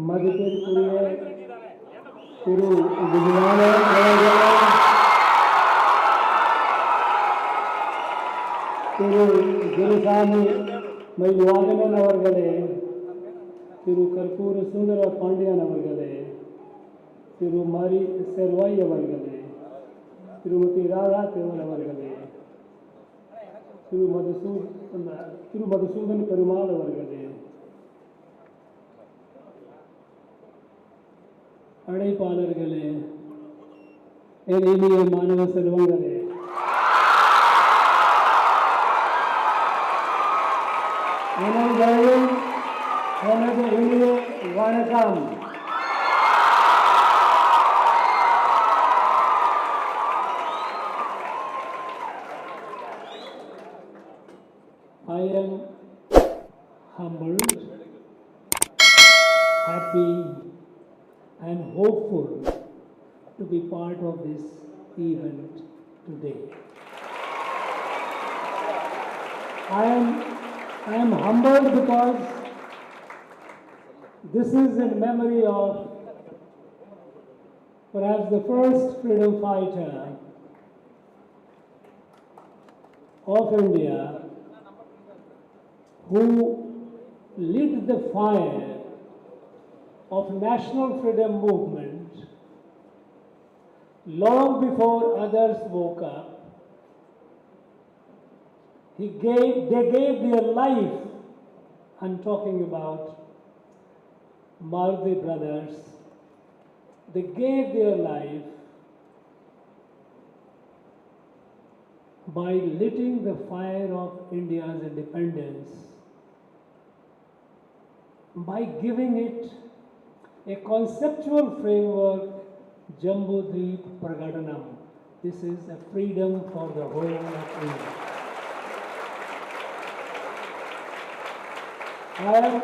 மதிப்பிற்குரிய திரு விஜயநாதன் அவர்களே, திரு குருசாமி மயில்வாகனன் அவர்களே, திரு கற்பூர சுந்தர பாண்டியன் அவர்களே, திரு மாரி செல்வாய் அவர்களே, திருமதி ராதா தேவன் அவர்களே, திரு மதுசூதன் பெருமாள் அவர்களே, அழைப்பாளர்களே, என் இனிய மாணவ செல்வங்களே, அனைவரையும் எனது இனிய வணக்கம். I am humbled, happy and hopeful to be part of this event today. I am humbled because this is in memory of perhaps the first freedom fighter of India who lit the fire of national freedom movement long before others woke up. They gave their life. I'm talking about Maruti brothers. They gave their life by lighting the fire of India's independence, by giving it a conceptual framework, Jambudweep Pragadanam. This is a freedom for the whole of India. I am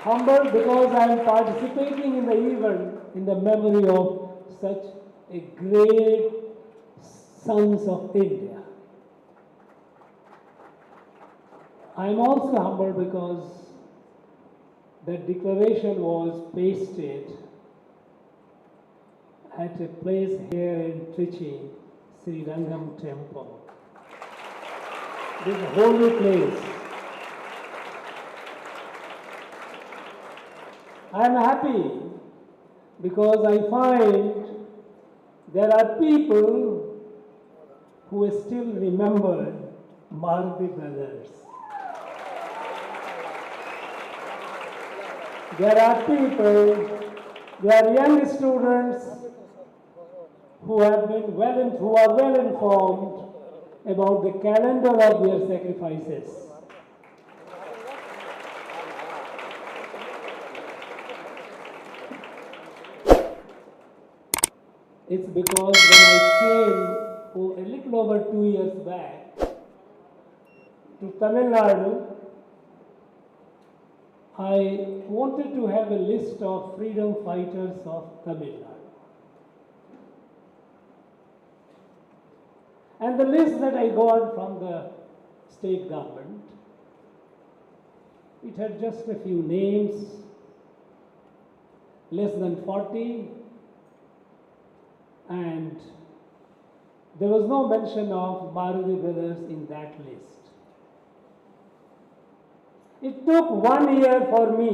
humbled because I am participating in the event in the memory of such a great sons of India. I am also humbled because the declaration was pasted at a place here in Trichy, Sri Rangam Temple. This holy place. I am happy because I find there are people who still remember Maruti brothers. There are people, there are young students who are well informed about the calendar of their sacrifices. It's because when I came a little over 2 years back to Tamil Nadu, I wanted to have a list of freedom fighters of Tamil Nadu. And the list that I got from the state government, it had just a few names, less than 40, and there was no mention of Maruti brothers in that list. It took 1 year for me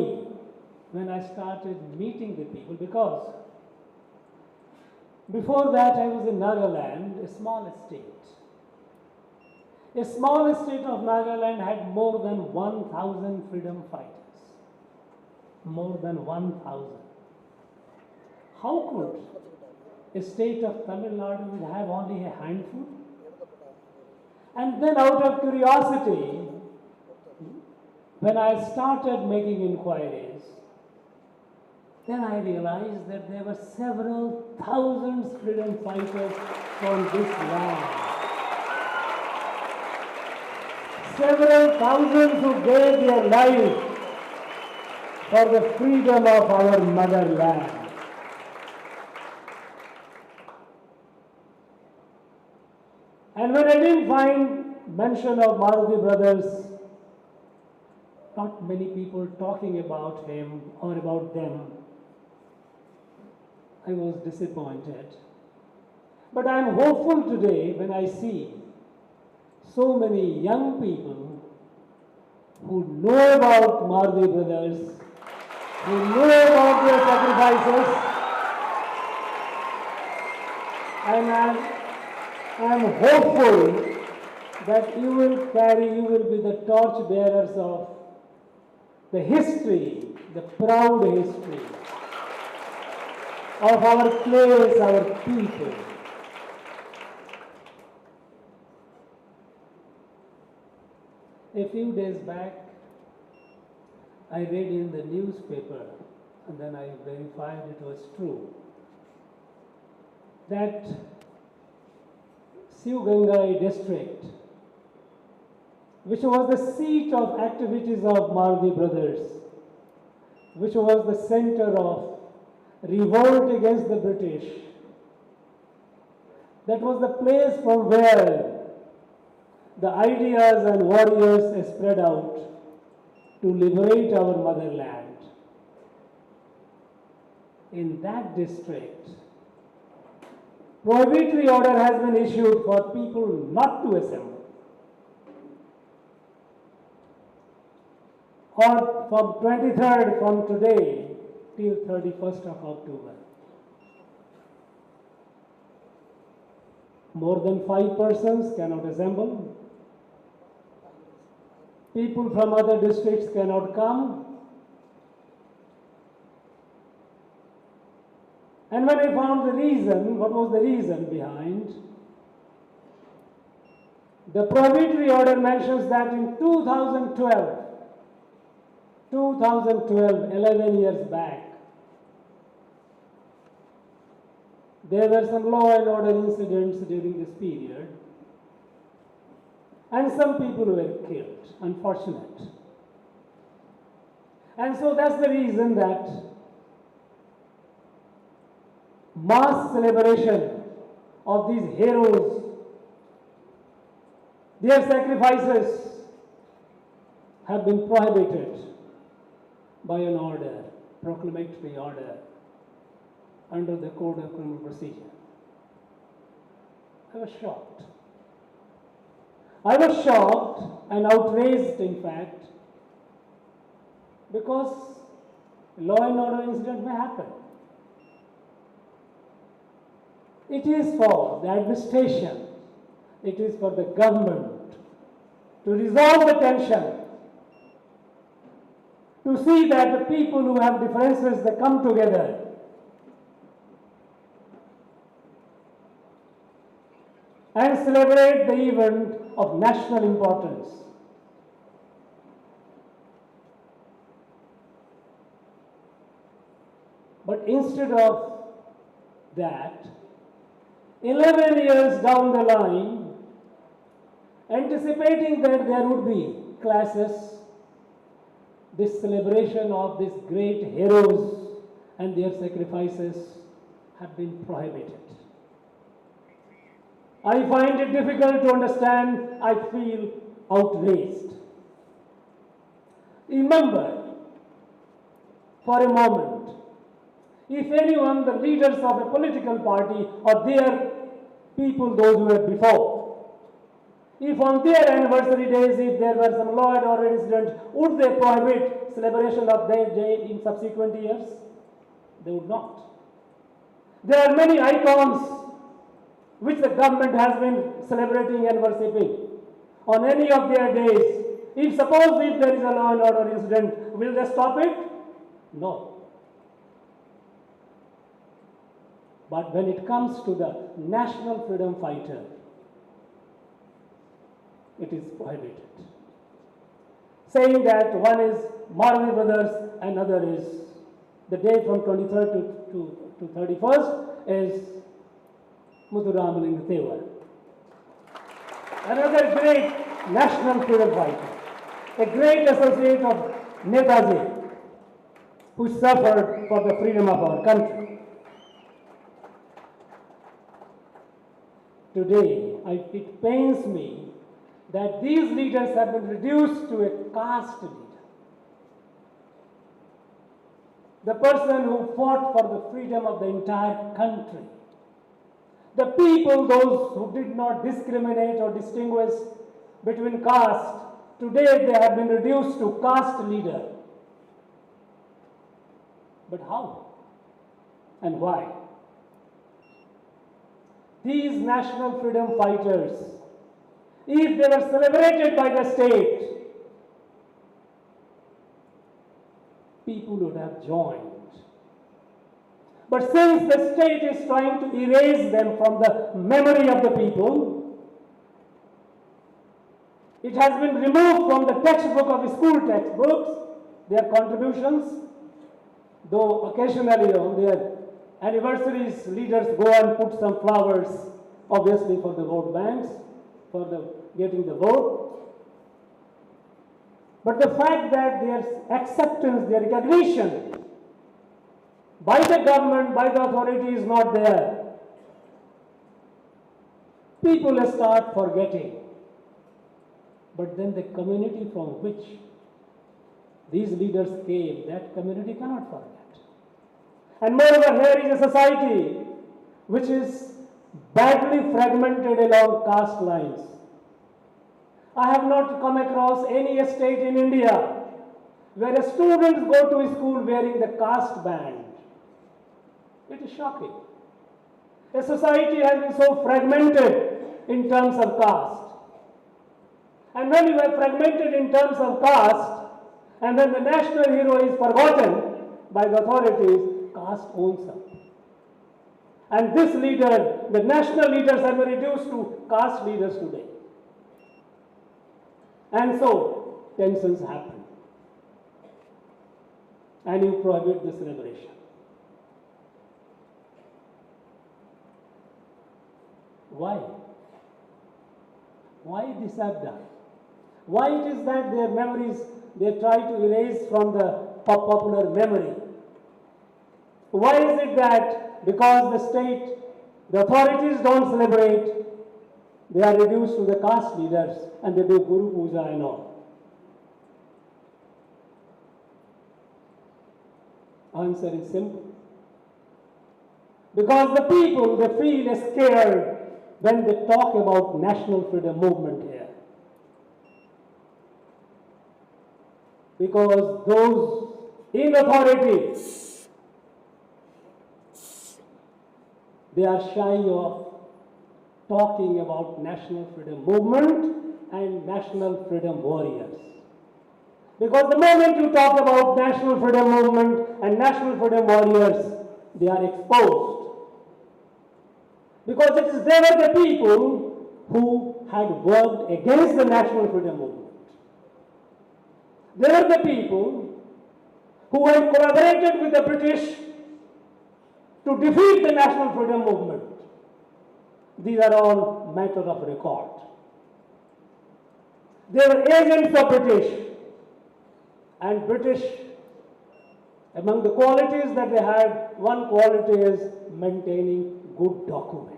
when I started meeting the people, because before that I was in Nagaland, a small state. A small state of Nagaland had more than 1,000 freedom fighters. More than 1,000. How could a state of Tamil Nadu would have only a handful? And then out of curiosity, when I started making inquiries, then I realized that there were several thousand freedom fighters from this land. Several thousands who gave their life for the freedom of our motherland. And when I didn't find mention of Maruti brothers, not many people talking about him or about them. I was disappointed. But I am hopeful today when I see so many young people who know about Mardi brothers, who know about their sacrifices, and I am hopeful that you will be the torch bearers of the history, the proud history of our place, our people. A few days back, I read in the newspaper, and then I verified it was true, that Sivgangai district, which was the seat of activities of Mardi brothers, which was the center of revolt against the British, that was the place from where the ideas and warriors spread out to liberate our motherland. In that district, prohibitory order has been issued for people not to assemble. Or from 23rd, from today till 31st of October. More than 5 persons cannot assemble. People from other districts cannot come. And when I found the reason, what was the reason behind? The prohibitory order mentions that in 2012, 11 years back, there were some law and order incidents during this period, and some people were killed, unfortunate. And so that's the reason that mass celebration of these heroes, their sacrifices have been prohibited by an order, proclamatory order, under the Code of Criminal Procedure. I was shocked. I was shocked and outraged, in fact, because law and order incident may happen. It is for the administration, it is for the government to resolve the tension, to see that the people who have differences, they come together. And celebrate the event of national importance. But instead of that, 11 years down the line, anticipating that there would be clashes, this celebration of these great heroes and their sacrifices have been prohibited. I find it difficult to understand. I feel outraged. Remember, for a moment, if anyone, the leaders of a political party or their people, those who were before, if on their anniversary days, if there were some law and order incidents, would they prohibit celebration of their day in subsequent years? They would not. There are many icons which the government has been celebrating and worshipping on any of their days. If there is a law and order incident, will they stop it? No. But when it comes to the national freedom fighter, it is prohibited. Saying that one is Mardi brothers and other is the day from 23rd to 31st is Muthuramalingam Thevar. Another great national freedom fighter, a great associate of Netaji, who suffered for the freedom of our country. Today, it pains me that these leaders have been reduced to a caste leader. the person who fought for the freedom of the entire country. The people, those who did not discriminate or distinguish between caste, today they have been reduced to caste leader. But how and why? These national freedom fighters, if they were celebrated by the state, people would have joined. But since the state is trying to erase them from the memory of the people, it has been removed from the textbook of school textbooks, their contributions, though occasionally on their anniversaries, leaders go and put some flowers, obviously for the vote banks, for getting the vote. But the fact that their acceptance, their recognition by the government, by the authority is not there, people start forgetting. But then the community from which these leaders came, that community cannot forget. And moreover, here is a society which is badly fragmented along caste lines. I have not come across any state in India where students go to school wearing the caste band. It is shocking. A society has been so fragmented in terms of caste. And when you are fragmented in terms of caste, and when the national hero is forgotten by the authorities, caste owns up. And this leader, the national leaders have been reduced to caste leaders today. And so, tensions happen. And you prohibit this celebration. Why? Why this have done? Why it is that their memories, they try to erase from the popular memory? Why is it that because the state, the authorities don't celebrate, they are reduced to the caste leaders and they do Guru Puja and all? Answer is simple. Because the people, they feel scared when they talk about national freedom movement here. Because those in authority, they are shy of talking about national freedom movement and national freedom warriors. Because the moment you talk about national freedom movement and national freedom warriors, they are exposed. Because they were the people who had worked against the national freedom movement. They were the people who had collaborated with the British to defeat the national freedom movement. These are all matters of record. They were agents of British. And British, among the qualities that they had, one quality is maintaining good documents.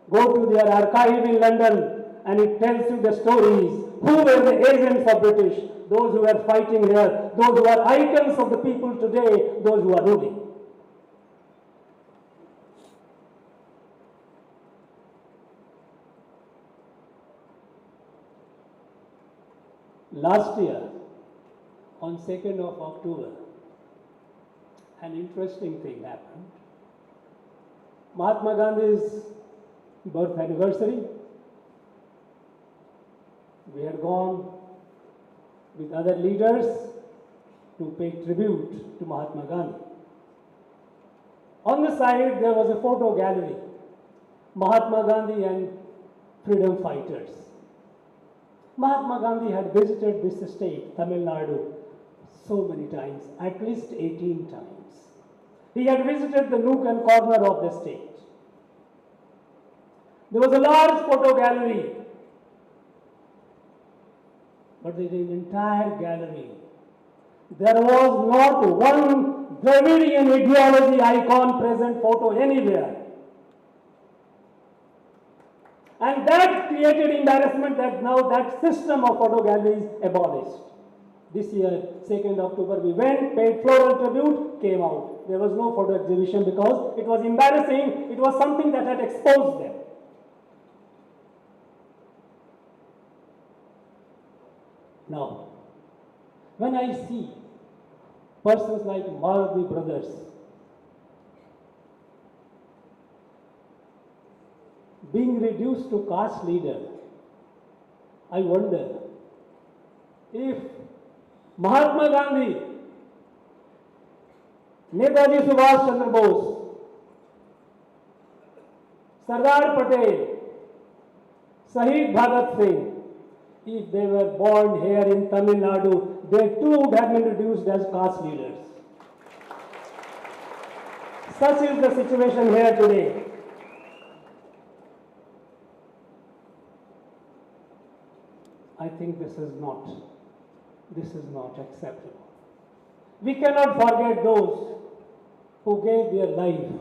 Go to their archive in London and it tells you the stories. Who were the agents of British? Those who were fighting here, those who are icons of the people today, those who are ruling. Last year, on 2nd of October, an interesting thing happened. Mahatma Gandhi's birth anniversary. We had gone with other leaders to pay tribute to Mahatma Gandhi. On the side, there was a photo gallery, Mahatma Gandhi and freedom fighters. Mahatma Gandhi had visited this state, Tamil Nadu, so many times, at least 18 times. He had visited the nook and corner of the state. There was a large photo gallery, but in the entire gallery, there was not one Dravidian ideology icon present photo anywhere. And that created embarrassment that now that system of photo galleries abolished. This year, 2nd October, we went, paid floral tribute, came out. There was no photo exhibition because it was embarrassing. It was something that had exposed them. Now, when I see persons like Maruti brothers being reduced to caste leader, I wonder if Mahatma Gandhi, Netaji Subhash Chandra Bose, Sardar Patel, Shahid Bhagat Singh, if they were born here in Tamil Nadu, they too would have been reduced as caste leaders. Such is the situation here today. I think this is not acceptable. We cannot forget those who gave their life,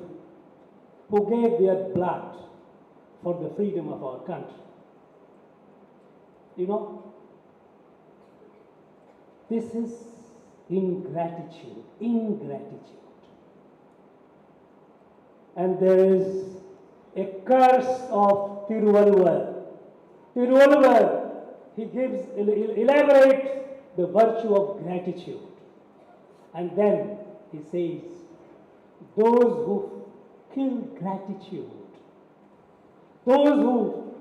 who gave their blood for the freedom of our country. You know, this is ingratitude. And there is a curse of Tiruvalluvar. He elaborates the virtue of gratitude. And then he says, those who kill gratitude, those who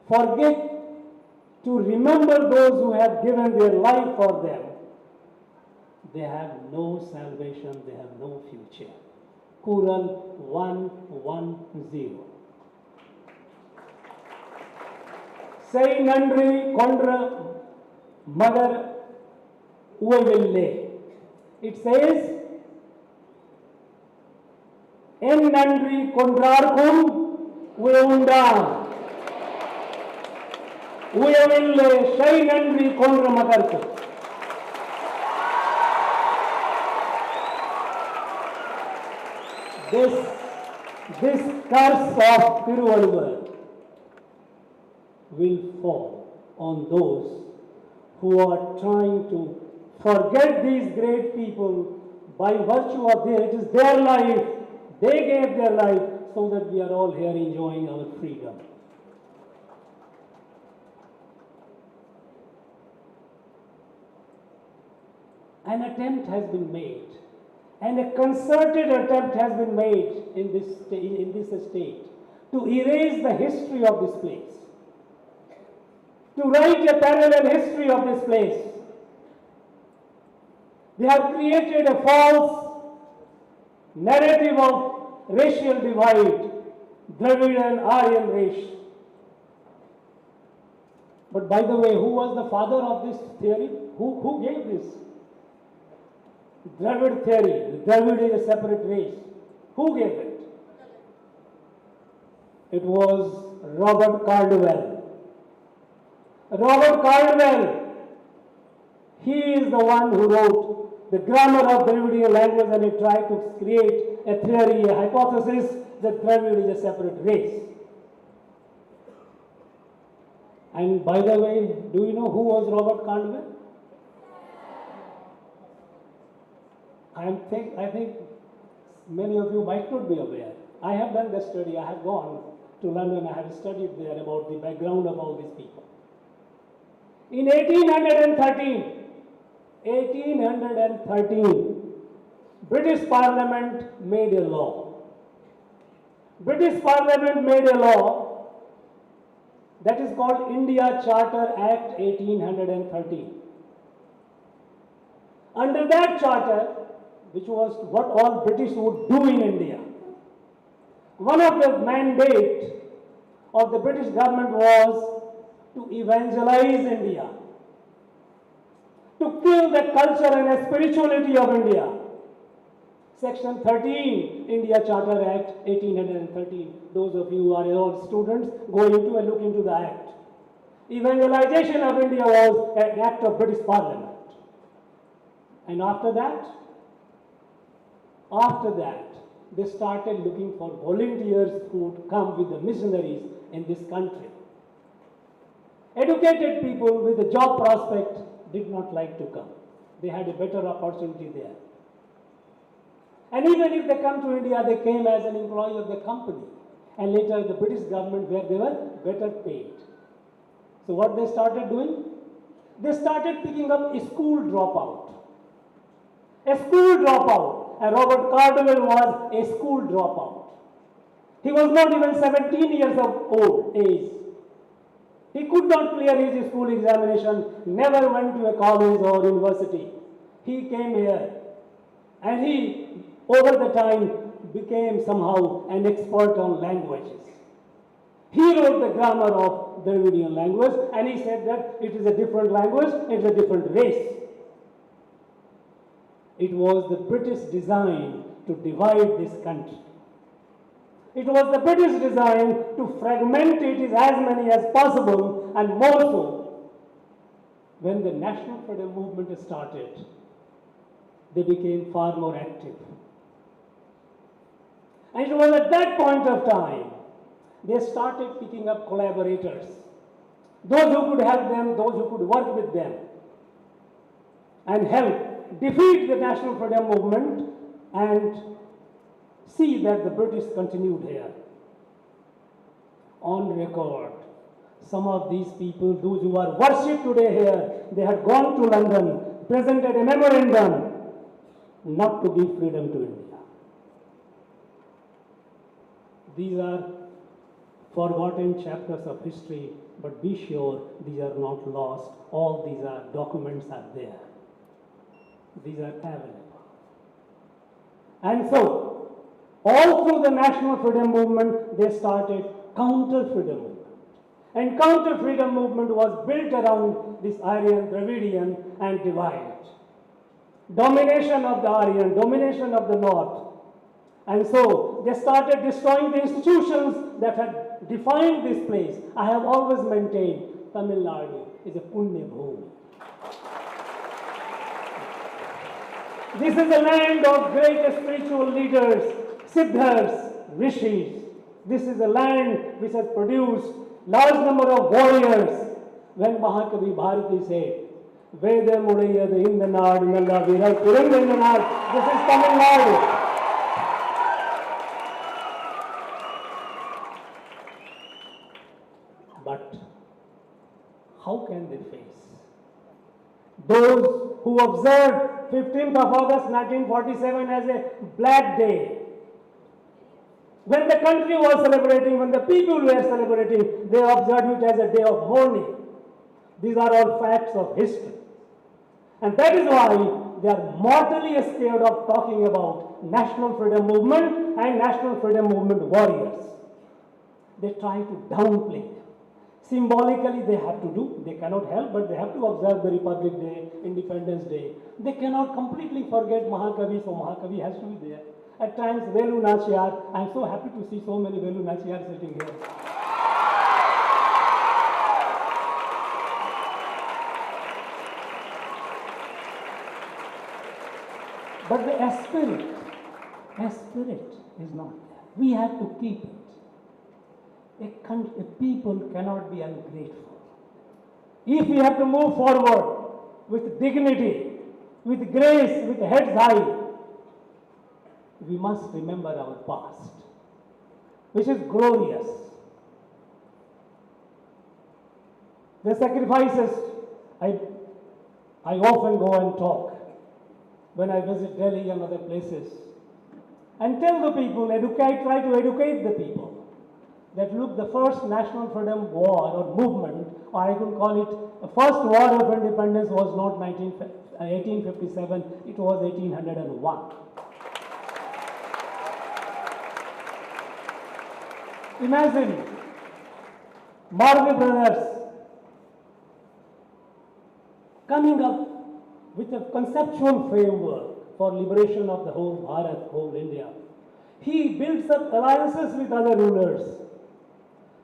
forget to remember those who have given their life for them, they have no salvation, they have no future. Quran 1:10. Say nandri kondra mother uville. It says, en nandri kondrarkum uunda. Uville say nandri kondra madarku. This curse of Tiruvalluvar will fall on those who are trying to forget these great people by virtue of it is their life. They gave their life so that we are all here enjoying our freedom. An attempt has been made, and a concerted attempt has been made in this state to erase the history of this place, to write a parallel history of this place. They have created a false narrative of racial divide, Dravid and Aryan race. But by the way, who was the father of this theory? Who gave this? Dravid theory. Dravid is a separate race. Who gave it? It was Robert Caldwell. Robert Caldwell, he is the one who wrote the grammar of Dravidian language, and he tried to create a theory, a hypothesis that Dravid is a separate race. And by the way, do you know who was Robert Caldwell? I think many of you might not be aware. I have done the study. I have gone to London. I have studied there about the background of all these people. In 1813, British Parliament made a law. British Parliament made a law that is called India Charter Act 1813. Under that charter, which was what all British would do in India, one of the mandates of the British government was to evangelize India, to kill the culture and the spirituality of India. Section 13, India Charter Act 1813. Those of you who are all students, go into and look into the act. Evangelization of India was an act of British Parliament. And after that, they started looking for volunteers who would come with the missionaries in this country. Educated people with a job prospect did not like to come. They had a better opportunity there. And even if they come to India, they came as an employee of the company. And later the British government where they were better paid. So what they started doing? They started picking up a school dropout. A school dropout. And Robert Cardwell was a school dropout. He was not even 17 years of old age. He could not clear his school examination, never went to a college or university. He came here and he, over the time, became somehow an expert on languages. He wrote the grammar of Dravidian language and he said that it is a different language, it is a different race. It was the British design to divide this country. It was the British design to fragment it as many as possible, and more so, when the national freedom movement started, they became far more active. And it was at that point of time, they started picking up collaborators, those who could help them, those who could work with them, and help defeat the national freedom movement and see that the British continued here. On record, some of these people, those who are worshipped today here, they had gone to London, presented a memorandum not to give freedom to India. These are forgotten chapters of history, but be sure these are not lost. All these are documents are there. These are available. And so, all through the national freedom movement, they started counter-freedom movement. And counter-freedom movement was built around this Aryan, Dravidian and divide. Domination of the Aryan, domination of the North. And so they started destroying the institutions that had defined this place. I have always maintained Tamil Nadu is a Punya Bhumi. This is a land of great spiritual leaders, Siddhas, Rishis. This is a land which has produced large number of warriors. When Mahakavi Bharati said, Veda Mudayada in the Nad, Nalla Viral Kuranga in the Nad, this is Tamil Nadu. But how can they face those who observed 15th of August 1947 as a black day? When the country was celebrating, when the people were celebrating, they observed it as a day of mourning. These are all facts of history. And that is why they are mortally scared of talking about national freedom movement and national freedom movement warriors. They try to downplay them. Symbolically they have to do, they cannot help, but they have to observe the Republic Day, Independence Day. They cannot completely forget Mahakavi, so Mahakavi has to be there. At times, Velu Nachiyar, I am so happy to see so many Velu Nachiyar sitting here. But the spirit is not there. We have to keep it. A people cannot be ungrateful. If we have to move forward with dignity, with grace, with heads high, we must remember our past, which is glorious. The sacrifices, I often go and talk when I visit Delhi and other places and tell the people, try to educate the people that look, the first national freedom war or movement, or I could call it, the first war of independence was not 1857, it was 1801. Imagine Marvi brothers coming up with a conceptual framework for liberation of the whole Bharat, whole India. He builds up alliances with other rulers.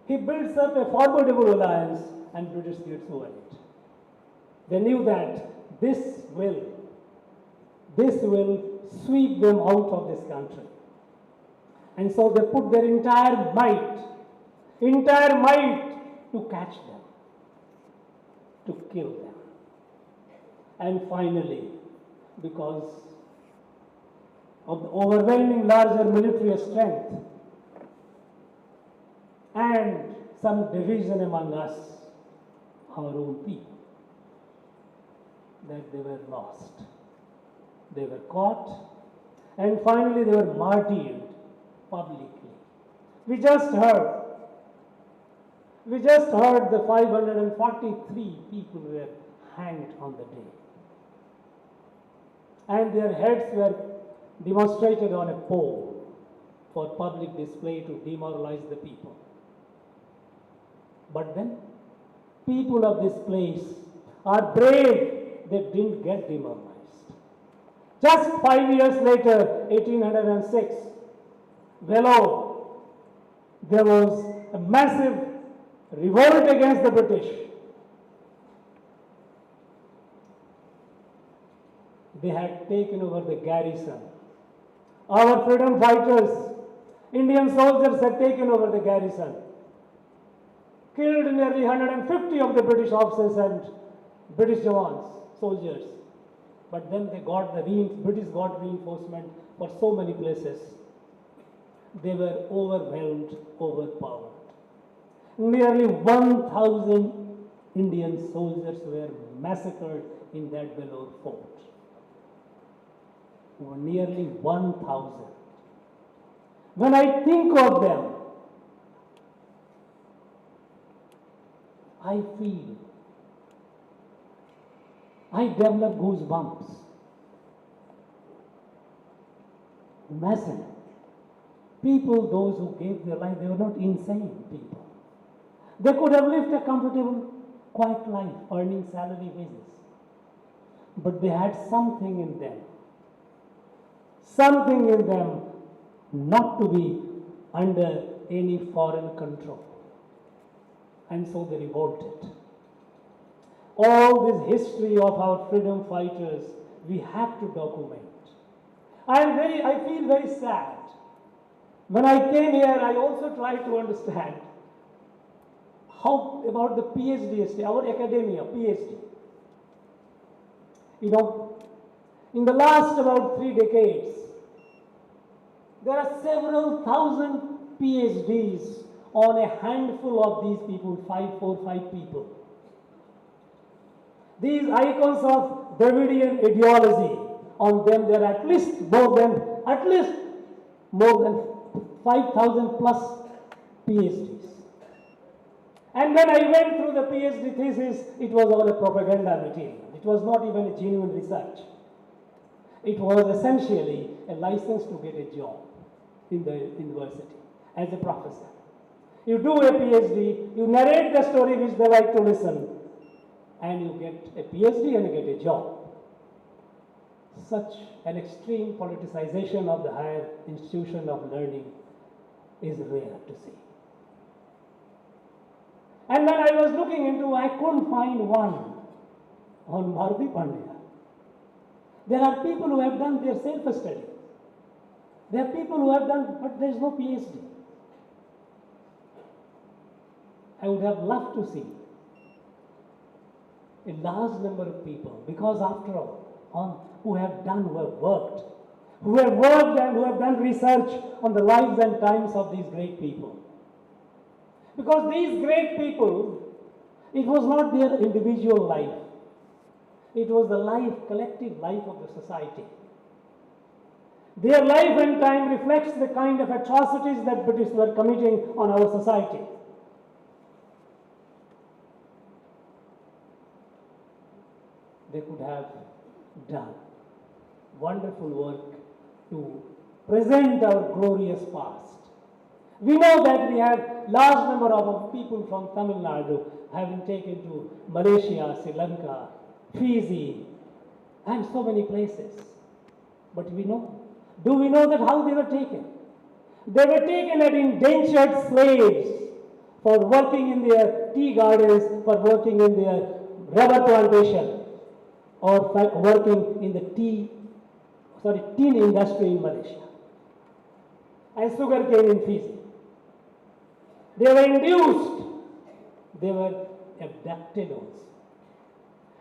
He builds up a formidable alliance and British gets over it. They knew that this will sweep them out of this country. And so they put their entire might to catch them, to kill them. And finally, because of the overwhelming larger military strength and some division among us, our own people, that they were lost. They were caught, and finally they were martyred publicly. We just heard the 543 people were hanged on the day, and their heads were demonstrated on a pole for public display to demoralize the people. But then, people of this place are brave, they didn't get demoralized. Just 5 years later, 1806, Vellore, there was a massive revolt against the British. They had taken over the garrison. Our freedom fighters, Indian soldiers had taken over the garrison, killed nearly 150 of the British officers and British jawans, soldiers. But then they got British got reinforcement for so many places. They were overwhelmed, overpowered. Nearly 1,000 Indian soldiers were massacred in that Vellore fort. Nearly 1,000. When I think of them, I develop goosebumps. Imagine, people, those who gave their life, they were not insane people. They could have lived a comfortable, quiet life, earning salary wages. But they had something in them not to be under any foreign control. And so they revolted. All this history of our freedom fighters, we have to document. I feel very sad. When I came here, I also tried to understand how about the PhD, our academia, PhD. You know, in the last about 3 decades, there are several thousand PhDs on a handful of these people, 5 people. These icons of Dravidian ideology, on them there are at least more than 5,000 plus PhDs. And when I went through the PhD thesis, it was all a propaganda material. It was not even a genuine research. It was essentially a license to get a job in the university as a professor. You do a PhD, you narrate the story which they like to listen, and you get a PhD and you get a job. Such an extreme politicization of the higher institution of learning is rare to see. And when I was looking into, I couldn't find one on Bharati Pandya. There are people who have done their self-study. There are people who have done, but there is no PhD. I would have loved to see a large number of people, because after all, who have worked and who have done research on the lives and times of these great people. Because these great people, it was not their individual life. It was the life, collective life of the society. Their life and time reflects the kind of atrocities that British were committing on our society. They could have done wonderful work to present our glorious past. We know that we have large number of people from Tamil Nadu having taken to Malaysia, Sri Lanka, Fiji, and so many places. But do we know that how they were taken? They were taken as indentured slaves for working in their tea gardens, for working in their rubber plantation, or working in the tin industry in Malaysia, and sugar cane in Fiji. They were induced, they were abducted also.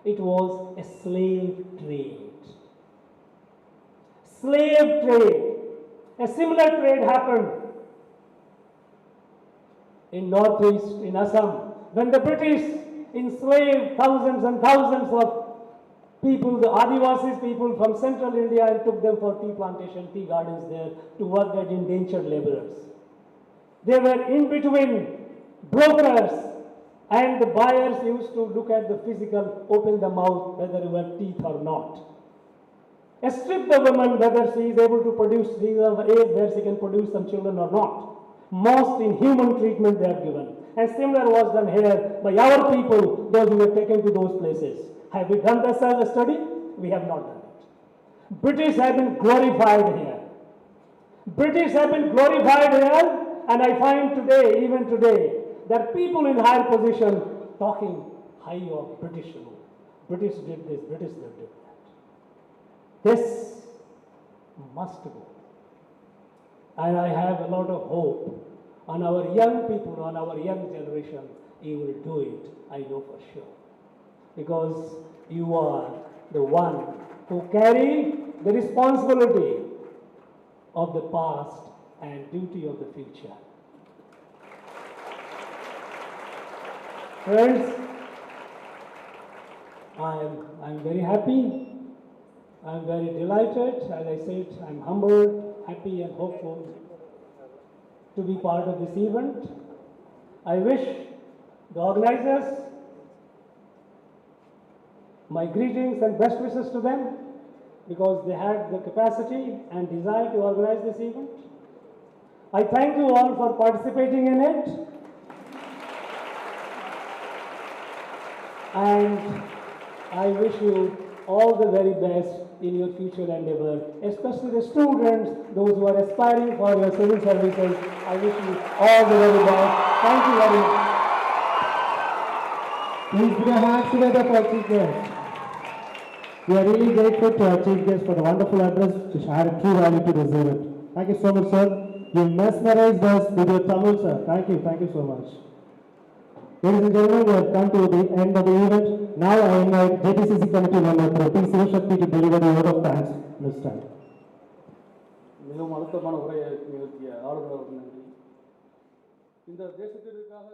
It was a slave trade. slave trade. A similar trade happened in northeast, in Assam, when the British enslaved thousands and thousands of people, the Adivasis people from central India, and took them for tea plantation, tea gardens there to work as indentured laborers. They were in between brokers, and the buyers used to look at the physical, open the mouth, whether you have teeth or not. Strip the woman whether she is able to produce, these are the age where she can produce some children or not. Most inhuman treatment they are given. And similar was done here by our people, those who were taken to those places. Have we done this as a study? We have not done it. British have been glorified here. British have been glorified here, and I find today, even today, that people in higher position talking high of British rule. British did this, British did that. This must go. And I have a lot of hope on our young people, on our young generation. You will do it, I know for sure. Because you are the one who carry the responsibility of the past and duty of the future. Friends, I'm very happy. I'm very delighted. As I said, I'm humbled, happy and hopeful to be part of this event. I wish the organizers my greetings and best wishes to them, because they had the capacity and desire to organize this event. I thank you all for participating in it. And I wish you all the very best in your future endeavor, especially the students, those who are aspiring for your civil services. I wish you all the very best. Thank you very much. Please put your hands together for Chief Guest. We are really grateful to our Chief Guest for the wonderful address, which had a true value to this event. Thank you so much, sir. You mesmerized us with your Tamil, sir. Thank you so much. Ladies and gentlemen, we have come to the end of the event. Now I invite JTCC Committee member P. Shivashakti to deliver the word of thanks this time. மிகவும் அழுத்தமான உரையை நிகழ்த்திய ஆளுநர் நன்றி. இந்த தேசத்திற்காக